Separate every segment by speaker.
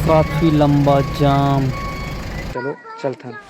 Speaker 1: काफी लंबा जाम। चलो चलते हैं।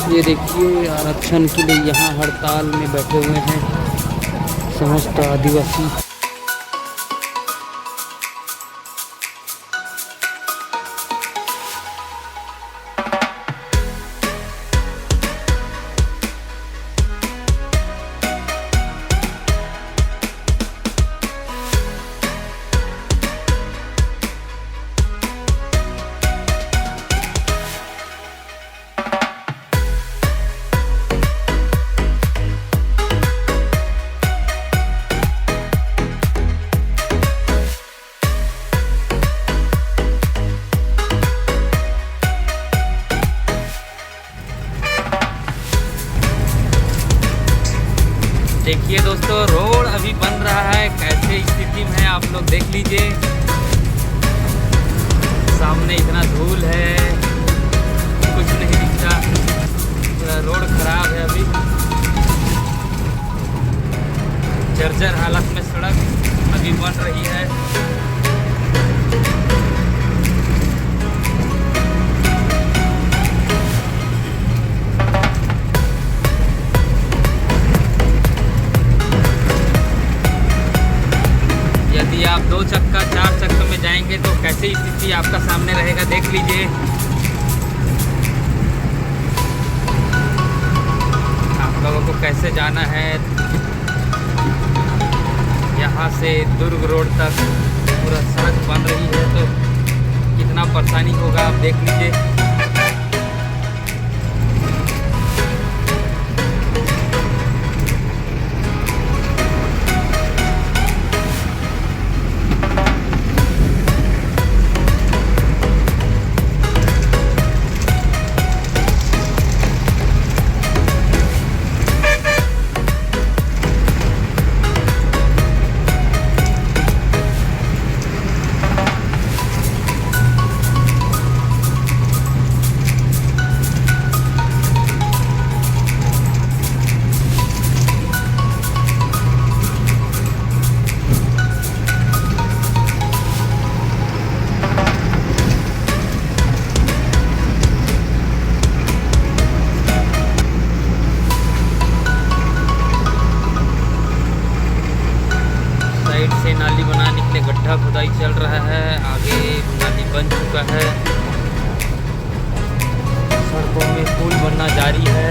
Speaker 1: ये देखिए आरक्षण के लिए यहाँ हड़ताल में बैठे हुए हैं समस्त आदिवासी। देखिए दोस्तों, रोड अभी बन रहा है, कैसे स्थिति में है आप लोग देख लीजिए। सामने इतना धूल है, कुछ नहीं दिखता, पूरा रोड खराब है। अभी जर्जर हालत में सड़क अभी बन रही है। यदि आप 2 चक्का 4 चक्का में जाएंगे तो कैसी स्थिति आपका सामने रहेगा देख लीजिए। आप लोगों को कैसे जाना है, यहाँ से दुर्ग रोड तक पूरा सड़क बन रही है तो कितना परेशानी होगा आप देख लीजिए। नाली बनाने के लिए गड्ढा खुदाई चल रहा है। आगे नाली बन चुका है, सड़कों में पुल बनना जारी है।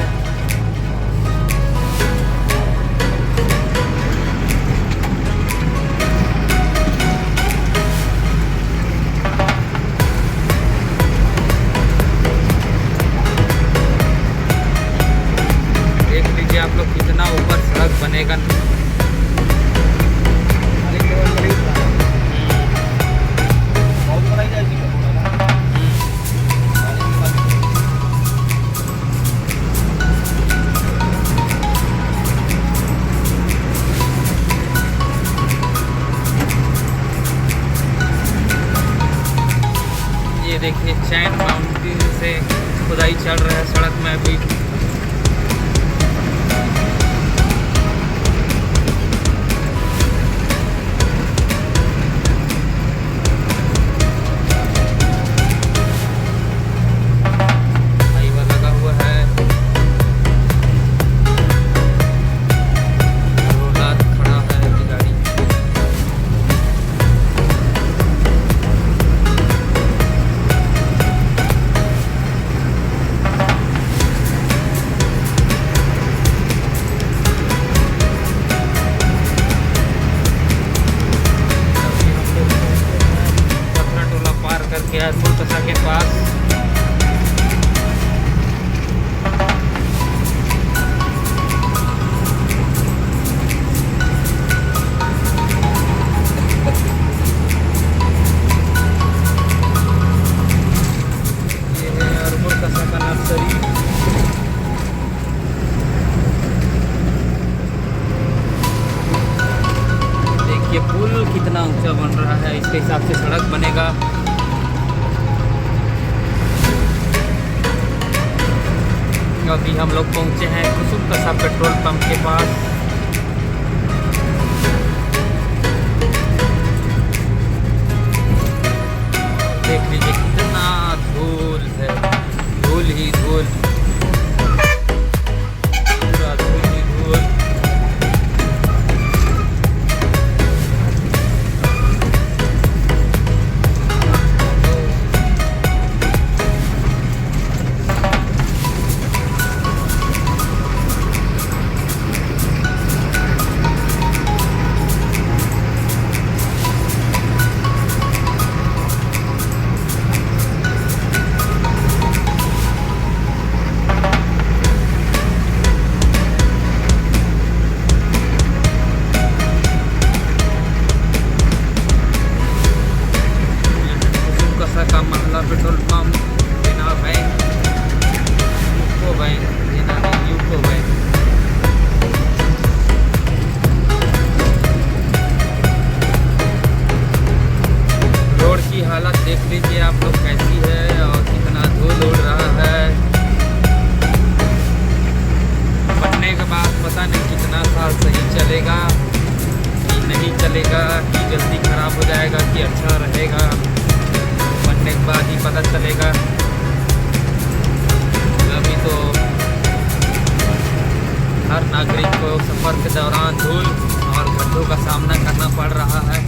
Speaker 1: देख लीजिए आप लोग कितना ऊपर सड़क बनेगा। ये देखिए चैन बाउंड्री से खुदाई चल रहा है सड़क में अभी। हाईवा लगा हुआ है, रोला खड़ा है अभी गाड़ी। करके एयरपोर्ट कसा के पास ये है एयरपोर्ट कसा का नर्सरी। देखिए पुल कितना ऊंचा बन रहा है, इसके हिसाब से सड़क बनेगा। अभी हम लोग पहुंचे हैं कुसुम कसा पेट्रोल पंप के पास। देख लीजिए कितना धूल है, धूल ही धूल, पूरा धूल ही धूल। का महला पेट्रोल पंप, देना बैंक, यूको बैंक, देना नहीं यूको बैंक। रोड की हालत देख लीजिए आप लोग कैसी है और कितना धूल उड़ रहा है। बनने के बाद पता नहीं कितना साल सही चलेगा कि नहीं चलेगा, कि जल्दी खराब हो जाएगा कि अच्छा रहेगा, बनने के बाद ही पता चलेगा। अभी तो हर नागरिक को सफ़र के दौरान धूल और गड्ढों का सामना करना पड़ रहा है।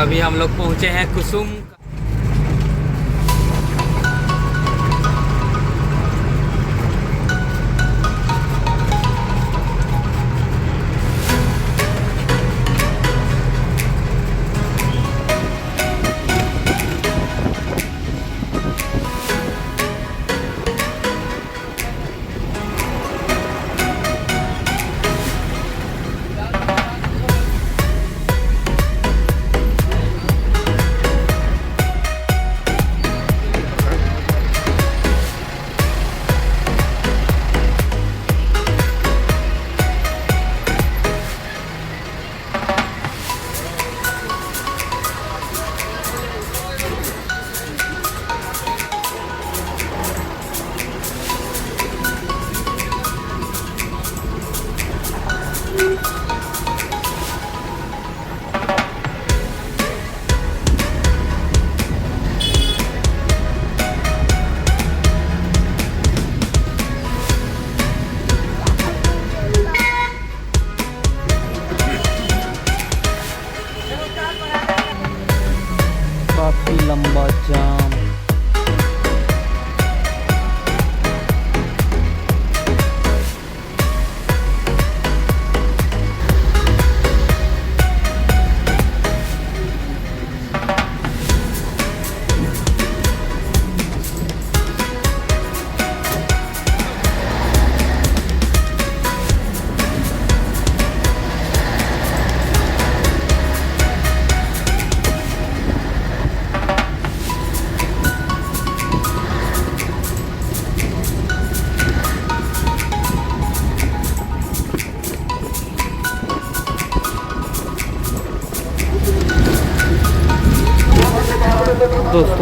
Speaker 1: अभी हम लोग पहुँचे हैं कुसुम।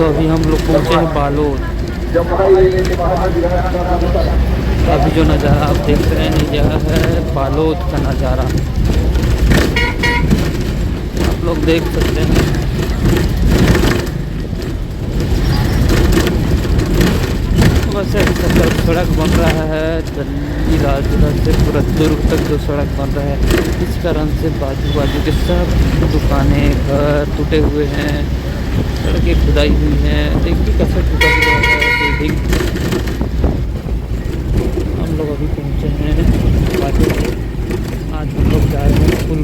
Speaker 1: तो अभी हम लोग पहुँचे हैं बालोद। अभी जो नज़ारा आप देख रहे हैं यह है बालोद का नज़ारा, आप लोग देख सकते हैं। वैसे सड़क बन रहा है दिल्ली राजधानी से पूरा दुर्ग तक जो सड़क बन रहा है, इस कारण से बाजू बाजू के सब दुकानें घर टूटे हुए हैं, सड़कें खुदाई हुई हैं। देखिए कैसे टूटा हुआ है बिल्डिंग। हम लोग अभी पहुँचे हैं बाजू, आज हम लोग जा रहे हैं पुल।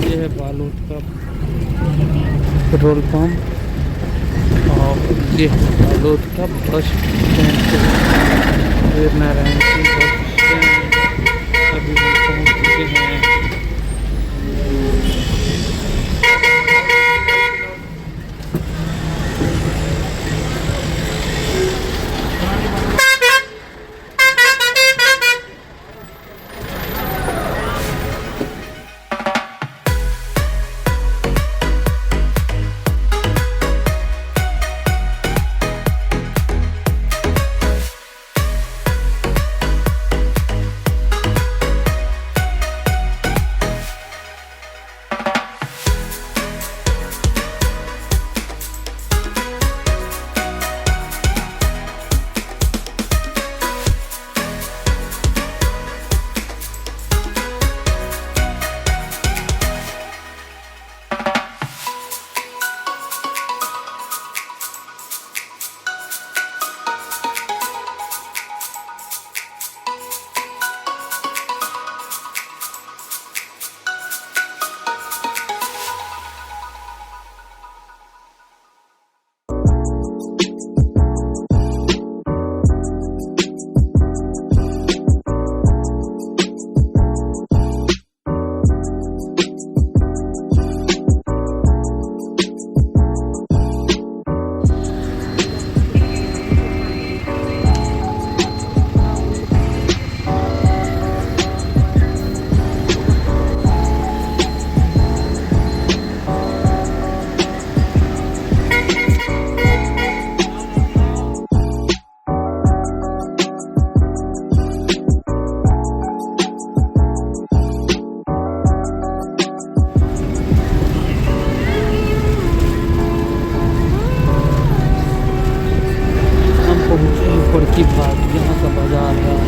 Speaker 1: ये है बालोद का पेट्रोल पंप और ये बालोद का bus stand, Veer Narayan Singh bus stand. अभी हम पहुँच चुके हैं। की बात यहाँ का बाजार है।